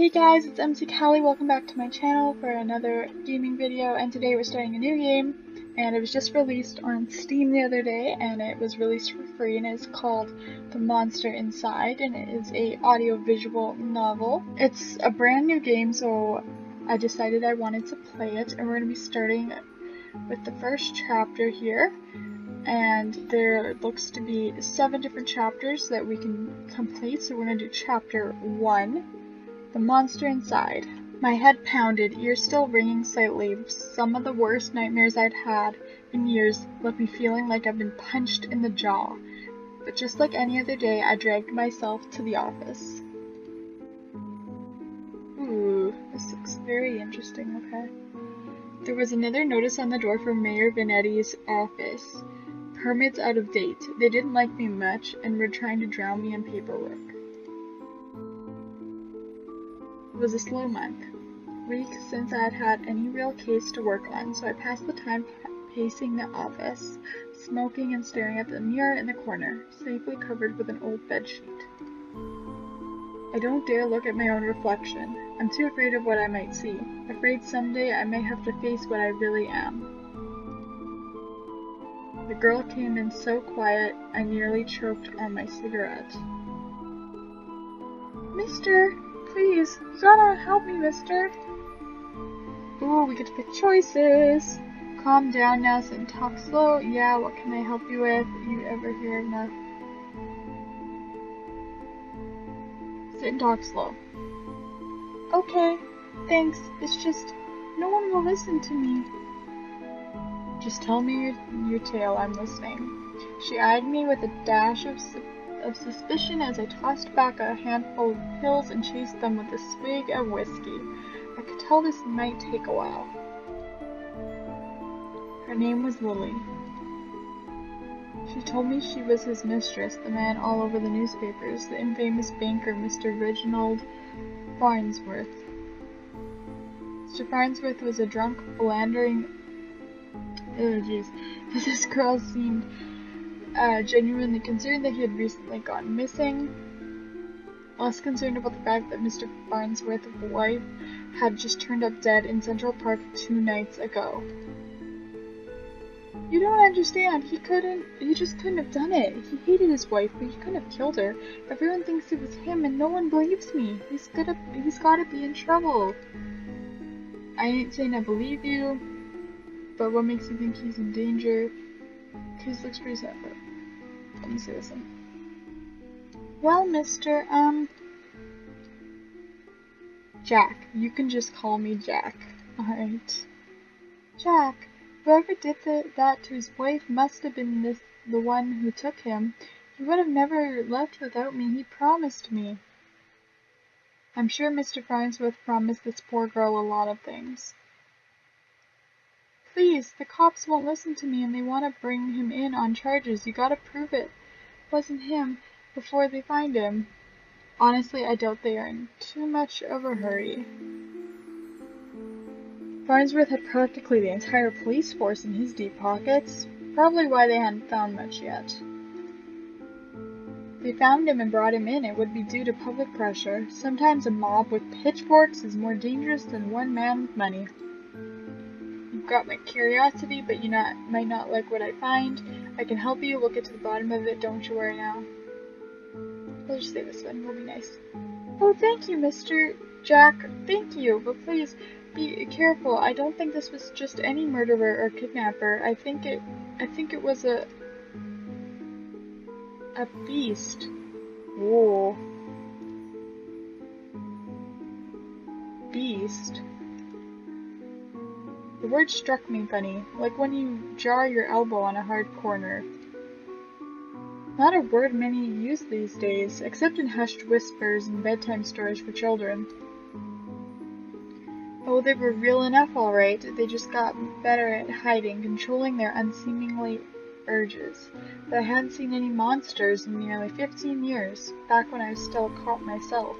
Hey guys, it's MC Callie. Welcome back to my channel for another gaming video, and today we're starting a new game, and it was just released on Steam the other day, and it was released for free, and it's called The Monster Inside, and it is a audio-visual novel. It's a brand new game, so I decided I wanted to play it, and we're going to be starting with the first chapter here. And there looks to be 7 different chapters that we can complete, so we're going to do chapter 1. The Monster Inside. My head pounded, ears still ringing slightly. Some of the worst nightmares I'd had in years left me feeling like I've been punched in the jaw. But just like any other day, I dragged myself to the office. Ooh, this looks very interesting, okay. There was another notice on the door for Mayor Vanetti's office. Permits out of date. They didn't like me much and were trying to drown me in paperwork. It was a slow month. Weeks since I had had any real case to work on, so I passed the time pacing the office, smoking and staring at the mirror in the corner, safely covered with an old bedsheet. I don't dare look at my own reflection. I'm too afraid of what I might see, afraid someday I may have to face what I really am. The girl came in so quiet, I nearly choked on my cigarette. Mister! Please, you gotta help me, mister. Ooh, we get to pick choices. Calm down now, sit and talk slow. Yeah, what can I help you with? You ever hear enough? Sit and talk slow. Okay, thanks. It's just, no one will listen to me. Just tell me your tale, I'm listening. She eyed me with a dash of suspicion as I tossed back a handful of pills and chased them with a swig of whiskey. I could tell this might take a while. Her name was Lily. She told me she was his mistress, the man all over the newspapers, the infamous banker Mr. Reginald Farnsworth. Mr. Farnsworth was a drunk, philandering... Oh jeez. But this girl seemed genuinely concerned that he had recently gone missing. Less concerned about the fact that Mr. Farnsworth's wife had just turned up dead in Central Park 2 nights ago. You don't understand. He just couldn't have done it. He hated his wife, but he couldn't have killed her. Everyone thinks it was him, and no one believes me. He's gotta be in trouble. I ain't saying I believe you, but what makes you think he's in danger? His looks pretty sad, but let me say this one. Well, Mr. Jack. You can just call me Jack. Alright. Jack, whoever did that to his wife must have been the one who took him. He would have never left without me. He promised me. I'm sure Mr. Farnsworth promised this poor girl a lot of things. Please, the cops won't listen to me and they want to bring him in on charges. You gotta prove it wasn't him before they find him. Honestly, I doubt they are in too much of a hurry. Farnsworth had practically the entire police force in his deep pockets, probably why they hadn't found much yet. If they found him and brought him in, it would be due to public pressure. Sometimes a mob with pitchforks is more dangerous than one man with money. You've got my curiosity, but you might not like what I find. I can help you. We'll get to the bottom of it. Don't you worry now. We'll just say this one. We'll be nice. Oh, thank you, Mr. Jack. Thank you, but please be careful. I don't think this was just any murderer or kidnapper. I think it was a beast. Whoa. Beast. The word struck me funny, like when you jar your elbow on a hard corner. Not a word many use these days, except in hushed whispers and bedtime stories for children. Oh, they were real enough, all right. They just got better at hiding, controlling their unseemly urges. But I hadn't seen any monsters in nearly 15 years, back when I was still a cop myself.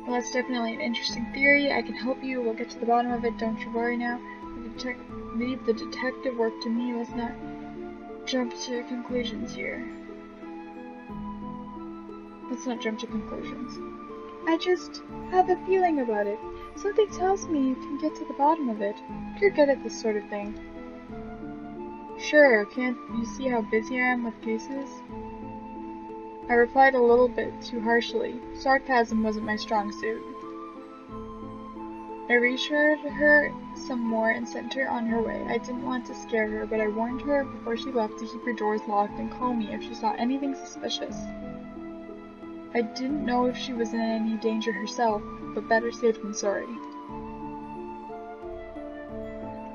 Well, that's definitely an interesting theory. I can help you. We'll get to the bottom of it. Don't you worry now. Leave the detective work to me. Let's not jump to conclusions here. Let's not jump to conclusions. I just have a feeling about it. Something tells me you can get to the bottom of it. You're good at this sort of thing. Sure, can't you see how busy I am with cases? I replied a little bit too harshly. Sarcasm wasn't my strong suit. I reassured her some more and sent her on her way. I didn't want to scare her, but I warned her before she left to keep her doors locked and call me if she saw anything suspicious. I didn't know if she was in any danger herself, but better safe than sorry.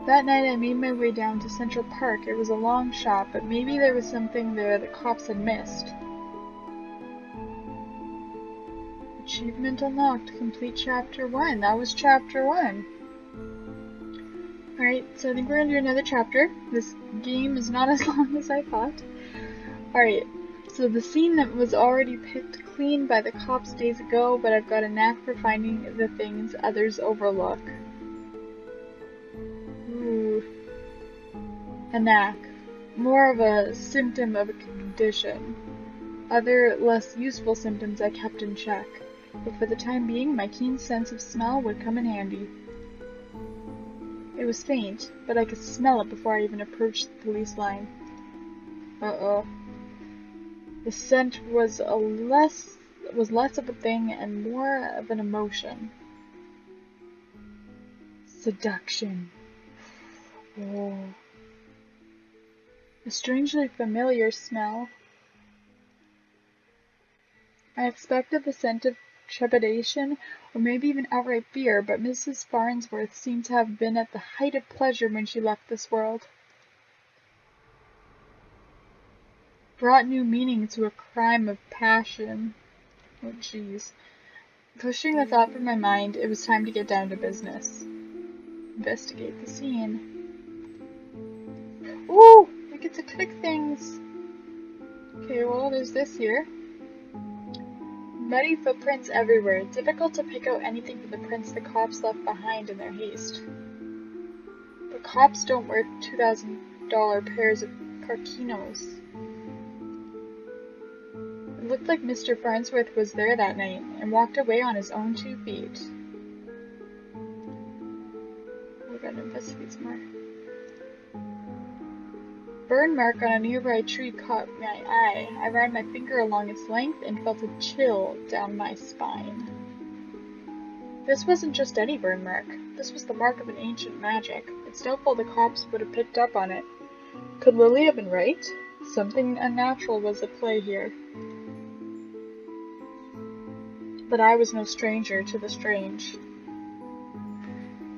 That night I made my way down to Central Park. It was a long shot, but maybe there was something there the cops had missed. Achievement unlocked. Complete chapter 1. That was chapter 1. Alright, so I think we're gonna do another chapter. This game is not as long as I thought. Alright, so the scene that was already picked clean by the cops days ago, but I've got a knack for finding the things others overlook. Ooh. A knack. More of a symptom of a condition. Other, less useful symptoms I kept in check. But for the time being, my keen sense of smell would come in handy. It was faint, but I could smell it before I even approached the police line. Uh-oh. The scent was less of a thing and more of an emotion. Seduction. Oh. A strangely familiar smell. I expected the scent of trepidation, or maybe even outright fear, but Mrs. Farnsworth seemed to have been at the height of pleasure when she left this world. Brought new meaning to a crime of passion. Oh, jeez. Pushing the thought from my mind, it was time to get down to business. Investigate the scene. Ooh! We get to click things! Okay, well, there's this here. Muddy footprints everywhere. Difficult to pick out anything from the prints the cops left behind in their haste. But cops don't wear $2,000 pairs of Parkinos. It looked like Mr. Farnsworth was there that night and walked away on his own 2 feet. We gotta investigate some more. Burn mark on a nearby tree caught my eye. I ran my finger along its length and felt a chill down my spine. This wasn't just any burn mark. This was the mark of an ancient magic. It's doubtful the cops would have picked up on it. Could Lily have been right? Something unnatural was at play here. But I was no stranger to the strange.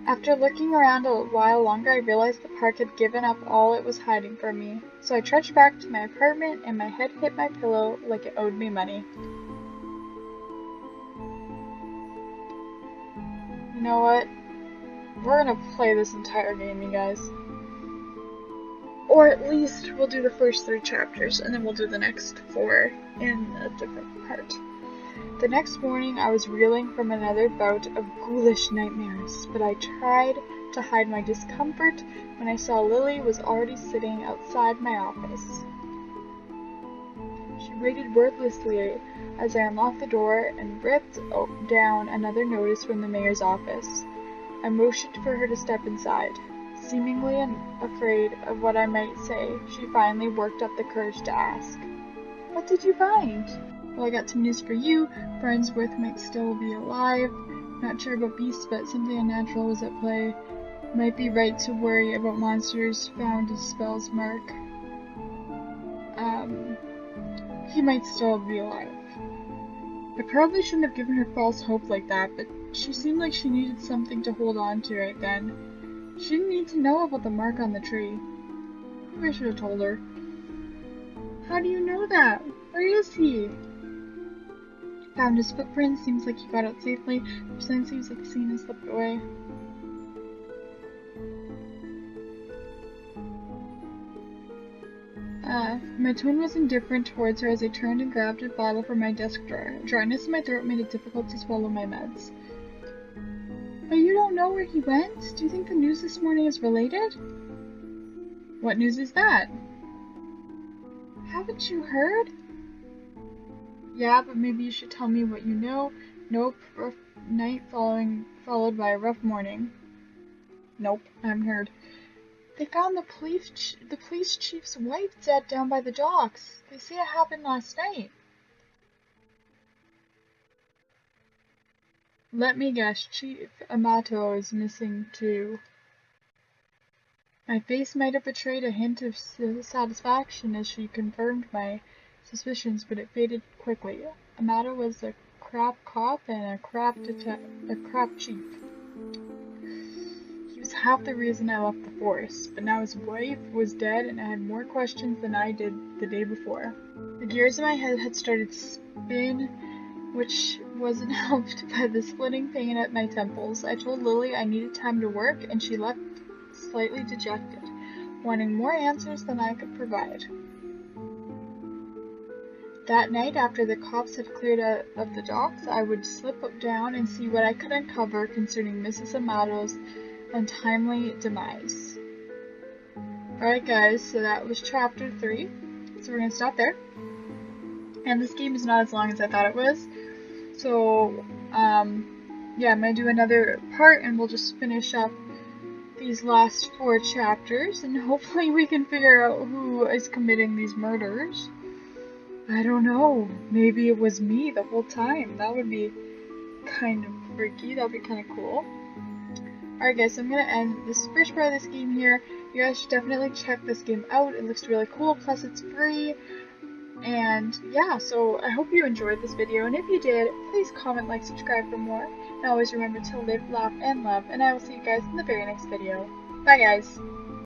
After looking around a while longer, I realized the park had given up all it was hiding from me. So I trudged back to my apartment, and my head hit my pillow like it owed me money. You know what? We're gonna play this entire game, you guys. Or at least we'll do the first 3 chapters, and then we'll do the next 4 in a different part. The next morning, I was reeling from another bout of ghoulish nightmares, but I tried to hide my discomfort when I saw Lily was already sitting outside my office. She waited wordlessly as I unlocked the door and ripped down another notice from the mayor's office. I motioned for her to step inside. Seemingly afraid of what I might say, she finally worked up the courage to ask, "What did you find?" "Well, I got some news for you. Farnsworth might still be alive. Not sure about beasts, but something unnatural was at play. Might be right to worry about monsters found as spells mark. He might still be alive." I probably shouldn't have given her false hope like that, but she seemed like she needed something to hold on to right then. She didn't need to know about the mark on the tree. Maybe I should have told her. "How do you know that? Where is he?" "Found his footprints. Seems like he got out safely. For signs he was at the scene and slipped away." My tone was indifferent towards her as I turned and grabbed a bottle from my desk drawer. Dryness in my throat made it difficult to swallow my meds. "But you don't know where he went? Do you think the news this morning is related?" "What news is that?" "Haven't you heard?" "Yeah, but maybe you should tell me what you know. Nope. Rough night followed by a rough morning. Nope, I haven't heard. They found the police chief's wife dead down by the docks. They say it happened last night. Let me guess, Chief Amato is missing too. My face might have betrayed a hint of satisfaction as she confirmed my suspicions, but it faded quickly. Amato was a crap cop and a crap chief. He was half the reason I left the force, but now his wife was dead and I had more questions than I did the day before. The gears in my head had started to spin, which wasn't helped by the splitting pain at my temples. I told Lily I needed time to work, and she left slightly dejected, wanting more answers than I could provide. That night, after the cops had cleared out of the docks, I would slip down and see what I could uncover concerning Mrs. Amato's untimely demise. Alright guys, so that was chapter 3, so we're going to stop there. And this game is not as long as I thought it was. So, yeah, I'm going to do another part and we'll just finish up these last 4 chapters and hopefully we can figure out who is committing these murders. I don't know, maybe it was me the whole time. That would be kind of freaky, that would be kind of cool. Alright guys, so I'm going to end this first part of this game here. You guys should definitely check this game out, it looks really cool, plus it's free. And yeah, so I hope you enjoyed this video, and if you did, please comment, like, subscribe for more. And always remember to live, laugh, and love, and I will see you guys in the very next video. Bye guys!